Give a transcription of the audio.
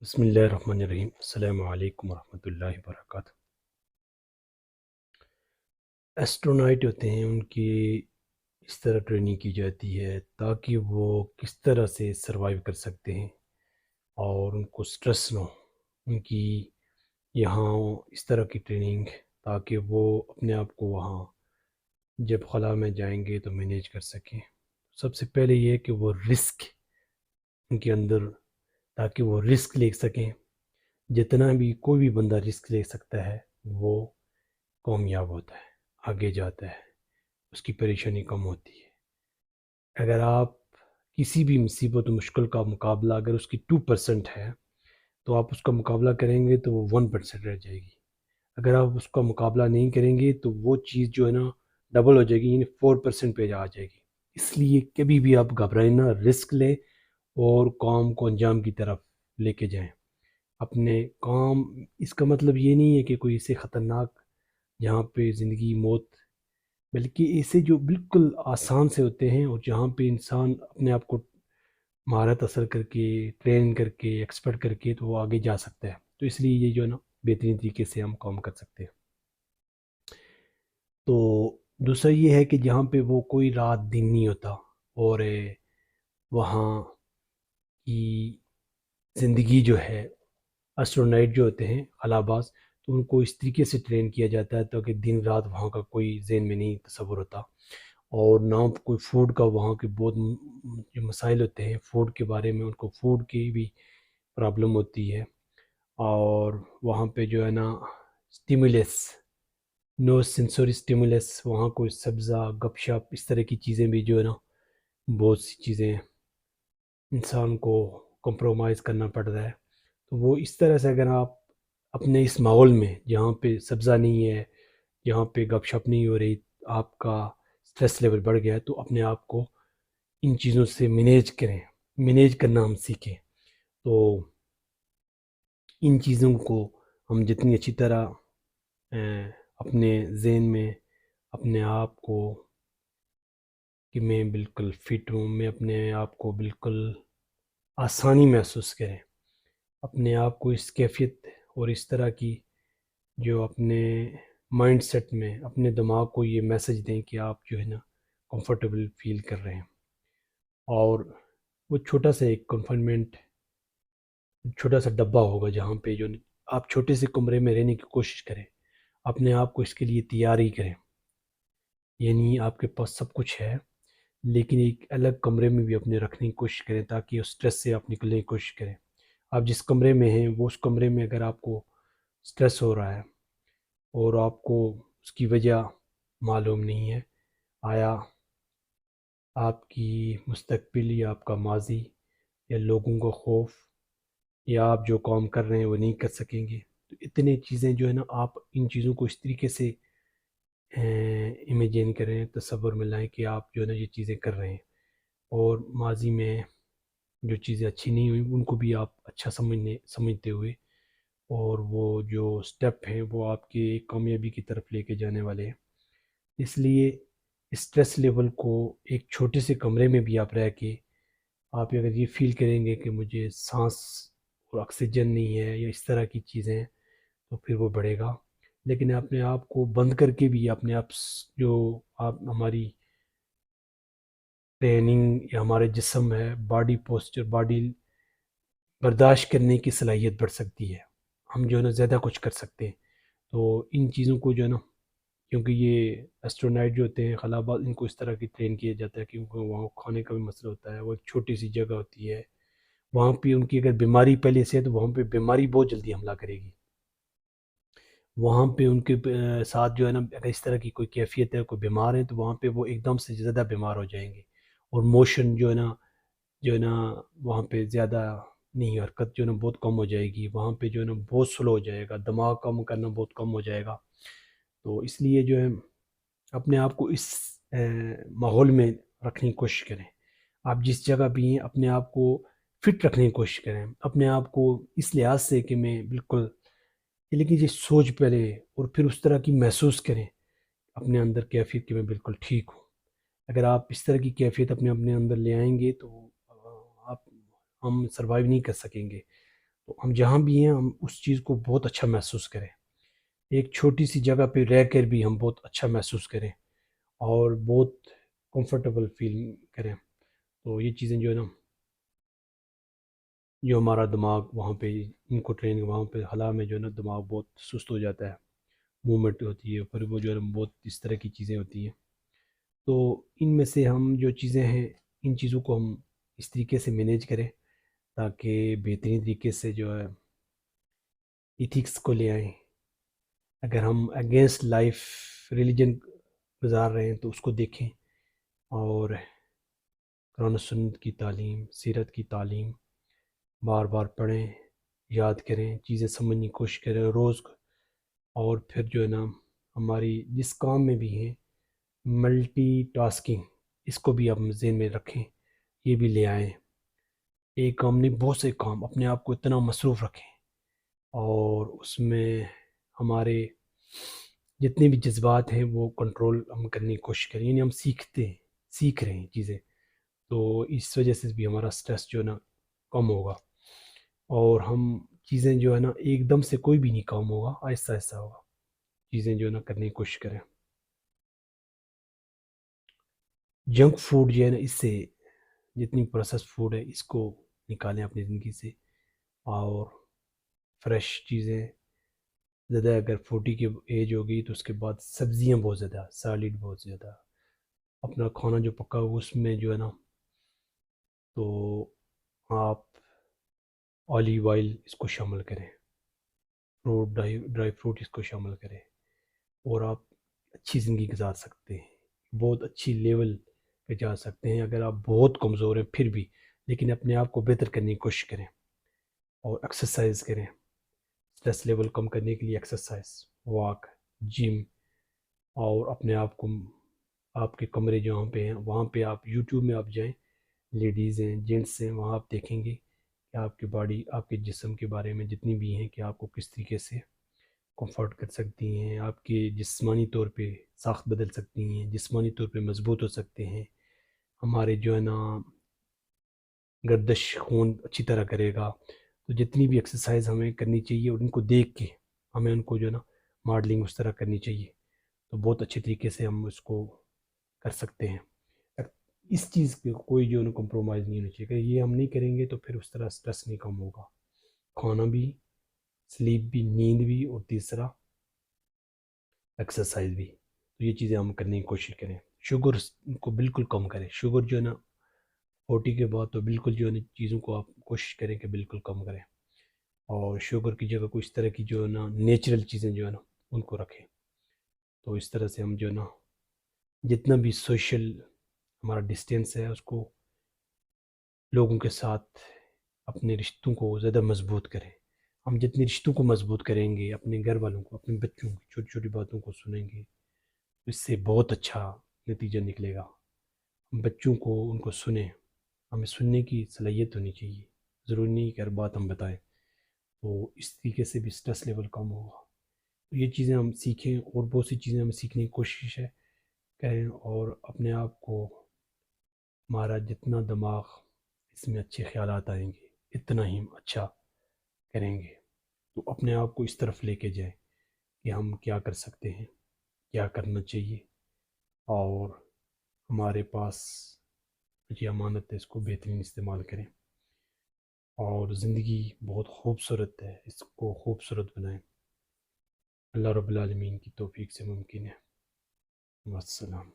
بسم اللہ الرحمن الرحیم۔ السلام علیکم ورحمۃ اللہ وبرکاتہ۔ ایسٹرونائٹ ہوتے ہیں، ان کی اس طرح ٹریننگ کی جاتی ہے تاکہ وہ کس طرح سے سروائیو کر سکتے ہیں اور ان کو سٹریس نہ ہو۔ ان کی یہاں اس طرح کی ٹریننگ تاکہ وہ اپنے آپ کو وہاں جب خلا میں جائیں گے تو مینیج کر سکیں۔ سب سے پہلے یہ کہ وہ رسک ان کے اندر، تاکہ وہ رسک لے سکیں۔ جتنا بھی کوئی بھی بندہ رسک لے سکتا ہے وہ کامیاب ہوتا ہے، آگے جاتا ہے، اس کی پریشانی کم ہوتی ہے۔ اگر آپ کسی بھی مصیبت و مشکل کا مقابلہ اگر اس کی 2% ہے تو آپ اس کا مقابلہ کریں گے تو وہ 1% رہ جائے گی۔ اگر آپ اس کا مقابلہ نہیں کریں گے تو وہ چیز جو ہے نا ڈبل ہو جائے گی، یعنی 4% پہ آ جائے گی۔ اس لیے کبھی بھی آپ گھبرائیں نہ، رسک لیں اور کام کو انجام کی طرف لے کے جائیں اپنے کام۔ اس کا مطلب یہ نہیں ہے کہ کوئی اسے خطرناک جہاں پہ زندگی موت، بلکہ ایسے جو بالکل آسان سے ہوتے ہیں اور جہاں پہ انسان اپنے آپ کو مہارت حاصل کر کے، ٹرین کر کے، ایکسپرٹ کر کے تو وہ آگے جا سکتا ہے۔ تو اس لیے یہ جو ہے نا بہترین طریقے سے ہم کام کر سکتے ہیں۔ تو دوسرا یہ ہے کہ جہاں پہ وہ کوئی رات دن نہیں ہوتا اور وہاں کی زندگی جو ہے، اسٹرونائٹ جو ہوتے ہیں خلا باز، تو ان کو اس طریقے سے ٹرین کیا جاتا ہے تاکہ دن رات وہاں کا کوئی ذہن میں نہیں تصور ہوتا، اور نہ کوئی فوڈ کا، وہاں کے بہت جو مسائل ہوتے ہیں فوڈ کے بارے میں، ان کو فوڈ کی بھی پرابلم ہوتی ہے۔ اور وہاں پہ جو ہے نا سٹیمولس، نو سینسوری سٹیمولس، وہاں کوئی سبزہ گپ شپ اس طرح کی چیزیں بھی جو ہے نا بہت سی چیزیں انسان کو کمپرومائز کرنا پڑ رہا ہے۔ تو وہ اس طرح سے اگر آپ اپنے اس ماحول میں جہاں پہ سبزہ نہیں ہے، جہاں پہ گپ شپ نہیں ہو رہی، آپ کا سٹریس لیول بڑھ گیا ہے، تو اپنے آپ کو ان چیزوں سے مینیج کریں، مینیج کرنا ہم سیکھیں۔ تو ان چیزوں کو ہم جتنی اچھی طرح اپنے ذہن میں اپنے آپ کو کہ میں بالکل فٹ ہوں، میں اپنے آپ کو بالکل آسانی محسوس کریں، اپنے آپ کو اس کیفیت اور اس طرح کی جو اپنے مائنڈ سیٹ میں اپنے دماغ کو یہ میسج دیں کہ آپ جو ہے نا کمفرٹیبل فیل کر رہے ہیں۔ اور وہ چھوٹا سا ایک کنفائنمنٹ، چھوٹا سا ڈبہ ہوگا جہاں پہ جو آپ چھوٹے سے کمرے میں رہنے کی کوشش کریں، اپنے آپ کو اس کے لیے تیاری کریں۔ یعنی آپ کے پاس سب کچھ ہے لیکن ایک الگ کمرے میں بھی اپنے رکھنے کی کوشش کریں تاکہ اس سٹریس سے آپ نکلنے کی کوشش کریں۔ آپ جس کمرے میں ہیں وہ اس کمرے میں اگر آپ کو سٹریس ہو رہا ہے اور آپ کو اس کی وجہ معلوم نہیں ہے، آیا آپ کی مستقبل یا آپ کا ماضی یا لوگوں کا خوف یا آپ جو کام کر رہے ہیں وہ نہیں کر سکیں گے، تو اتنے چیزیں جو ہے نا آپ ان چیزوں کو اس طریقے سے امیجن کریں، تصور میں لائیں کہ آپ جو ہے نا یہ چیزیں کر رہے ہیں، اور ماضی میں جو چیزیں اچھی نہیں ہوئی ان کو بھی آپ اچھا سمجھتے ہوئے، اور وہ جو سٹیپ ہیں وہ آپ کے کامیابی کی طرف لے کے جانے والے ہیں۔ اس لیے اسٹریس لیول کو ایک چھوٹے سے کمرے میں بھی آپ رہ کے، آپ اگر یہ فیل کریں گے کہ مجھے سانس اور آکسیجن نہیں ہے یا اس طرح کی چیزیں ہیں، تو پھر وہ بڑھے گا۔ لیکن اپنے آپ کو بند کر کے بھی اپنے آپ جو آپ ہماری ٹریننگ یا ہمارے جسم ہے، باڈی پوسچر، باڈی برداشت کرنے کی صلاحیت بڑھ سکتی ہے، ہم جو ہے نا زیادہ کچھ کر سکتے ہیں۔ تو ان چیزوں کو جو ہے نا، کیونکہ یہ ایسٹرونائٹ جو ہوتے ہیں خلا باز، ان کو اس طرح کی ٹرین کیا جاتا ہے کیونکہ وہاں کھانے کا بھی مسئلہ ہوتا ہے، وہ ایک چھوٹی سی جگہ ہوتی ہے، وہاں پہ ان کی اگر بیماری پہلے سے ہے تو وہاں پہ بیماری بہت جلدی حملہ کرے گی۔ وہاں پہ ان کے ساتھ جو ہے نا اگر اس طرح کی کوئی کیفیت ہے، کوئی بیمار ہے، تو وہاں پہ وہ ایک دم سے زیادہ بیمار ہو جائیں گے، اور موشن جو ہے نا وہاں پہ زیادہ نہیں، حرکت جو ہے نا بہت کم ہو جائے گی، وہاں پہ جو ہے نا بہت سلو ہو جائے گا، دماغ کام کرنا بہت کم ہو جائے گا۔ تو اس لیے جو ہے اپنے آپ کو اس ماحول میں رکھنے کی کوشش کریں۔ آپ جس جگہ بھی ہیں اپنے آپ کو فٹ رکھنے کی کوشش کریں، اپنے آپ کو اس لحاظ سے کہ میں بالکل، لیکن یہ سوچ پہلے اور پھر اس طرح کی محسوس کریں اپنے اندر کیفیت کہ میں بالکل ٹھیک ہوں۔ اگر آپ اس طرح کی کیفیت اپنے اندر لے آئیں گے تو آپ ہم سروائیو نہیں کر سکیں گے۔ تو ہم جہاں بھی ہیں ہم اس چیز کو بہت اچھا محسوس کریں، ایک چھوٹی سی جگہ پہ رہ کر بھی ہم بہت اچھا محسوس کریں اور بہت کمفرٹیبل فیل کریں. تو یہ چیزیں جو ہے نا، جو ہمارا دماغ وہاں پہ ان کو ٹریننگ وہاں پہ حالہ میں جو ہے نا دماغ بہت سست ہو جاتا ہے، موومنٹ ہوتی ہے، پھر وہ جو ہے نا بہت اس طرح کی چیزیں ہوتی ہیں. تو ان میں سے ہم جو چیزیں ہیں ان چیزوں کو ہم اس طریقے سے مینیج کریں تاکہ بہترین طریقے سے جو ہے ایتھکس کو لے آئیں. اگر ہم اگینسٹ لائف ریلیجن گزار رہے ہیں تو اس کو دیکھیں اور قرآن و سنت کی تعلیم، سیرت کی تعلیم بار بار پڑھیں، یاد کریں، چیزیں سمجھنے کی کوشش کریں روز. اور پھر جو ہے نا ہماری جس کام میں بھی ہیں ملٹی ٹاسکنگ، اس کو بھی ہم ذہن میں رکھیں، یہ بھی لے آئیں. ایک کام نہیں بہت سے کام، اپنے آپ کو اتنا مصروف رکھیں اور اس میں ہمارے جتنے بھی جذبات ہیں وہ کنٹرول ہم کرنے کی کوشش کریں. یعنی ہم سیکھ رہے ہیں چیزیں، تو اس وجہ سے بھی ہمارا سٹریس جو ہے نا کم ہوگا اور ہم چیزیں جو ہے نا ایک دم سے کوئی بھی نہیں کام ہوگا، آہستہ آہستہ ہوگا. چیزیں جو ہے نا کرنے کی کوشش کریں. جنک فوڈ جو ہے نا اس سے جتنی پروسیس فوڈ ہے اس کو نکالیں اپنی زندگی سے، اور فریش چیزیں زیادہ. اگر 40 کی ایج ہوگی تو اس کے بعد سبزیاں بہت زیادہ، سالڈ بہت زیادہ، اپنا کھانا جو پکا ہو اس میں جو ہے نا تو آپ آلیو آئل اس کو شامل کریں، ڈرائی فروٹ اس کو شامل کریں، اور آپ اچھی زندگی گزار سکتے ہیں، بہت اچھی لیول پہ جا سکتے ہیں. اگر آپ بہت کمزور ہیں پھر بھی، لیکن اپنے آپ کو بہتر کرنے کی کوشش کریں اور ایکسرسائز کریں. اسٹریس لیول کم کرنے کے لیے ایکسرسائز، واک، جم، اور اپنے آپ کو آپ کے کمرے جہاں پہ ہیں وہاں پہ آپ یوٹیوب میں آپ جائیں، لیڈیز ہیں، جینٹس ہیں، وہاں آپ دیکھیں گے کہ آپ کی باڈی، آپ کے جسم کے بارے میں جتنی بھی ہیں کہ آپ کو کس طریقے سے کمفرٹ کر سکتی ہیں، آپ کے جسمانی طور پہ ساخت بدل سکتی ہیں، جسمانی طور پہ مضبوط ہو سکتے ہیں. ہمارے جو ہے نا گردش خون اچھی طرح کرے گا. تو جتنی بھی ایکسرسائز ہمیں کرنی چاہیے اور ان کو دیکھ کے ہمیں ان کو جو ہے نا ماڈلنگ اس طرح کرنی چاہیے، تو بہت اچھے طریقے سے ہم اس کو کر سکتے ہیں. اس چیز پہ کوئی جو ہے نا کمپرومائز نہیں ہونا چاہیے. اگر یہ ہم نہیں کریں گے تو پھر اس طرح سٹریس نہیں کم ہوگا، کھانا بھی، سلیپ بھی، نیند بھی، اور تیسرا ایکسرسائز بھی. تو یہ چیزیں ہم کرنے کی کوشش کریں. شوگر کو بالکل کم کریں. شوگر جو ہے نا 40 کے بعد تو بالکل جو ہے نا چیزوں کو آپ کوشش کریں کہ بالکل کم کریں، اور شوگر کی جگہ کو اس طرح کی جو ہے نا نیچرل چیزیں جو ہے نا ان کو رکھیں. تو اس طرح سے ہم جو ہے نا جتنا بھی سوشل ہمارا ڈسٹینس ہے اس کو، لوگوں کے ساتھ اپنے رشتوں کو زیادہ مضبوط کریں. ہم جتنے رشتوں کو مضبوط کریں گے، اپنے گھر والوں کو، اپنے بچوں کی چھوٹی چھوٹی باتوں کو سنیں گے، اس سے بہت اچھا نتیجہ نکلے گا. بچوں کو ان کو سنیں، ہمیں سننے کی صلاحیت ہونی چاہیے، ضروری نہیں کہ ہر بات ہم بتائیں. تو اس طریقے سے بھی سٹریس لیول کم ہوگا. تو یہ چیزیں ہم سیکھیں، اور بہت سی چیزیں ہم سیکھنے کی کوشش کریں، اور اپنے آپ کو، ہمارا جتنا دماغ اس میں اچھے خیالات آئیں گے اتنا ہی ہم اچھا کریں گے. تو اپنے آپ کو اس طرف لے کے جائیں کہ ہم کیا کر سکتے ہیں، کیا کرنا چاہیے، اور ہمارے پاس یہ امانت ہے، اس کو بہترین استعمال کریں. اور زندگی بہت خوبصورت ہے، اس کو خوبصورت بنائیں. اللہ رب العالمین کی توفیق سے ممکن ہے. والسلام.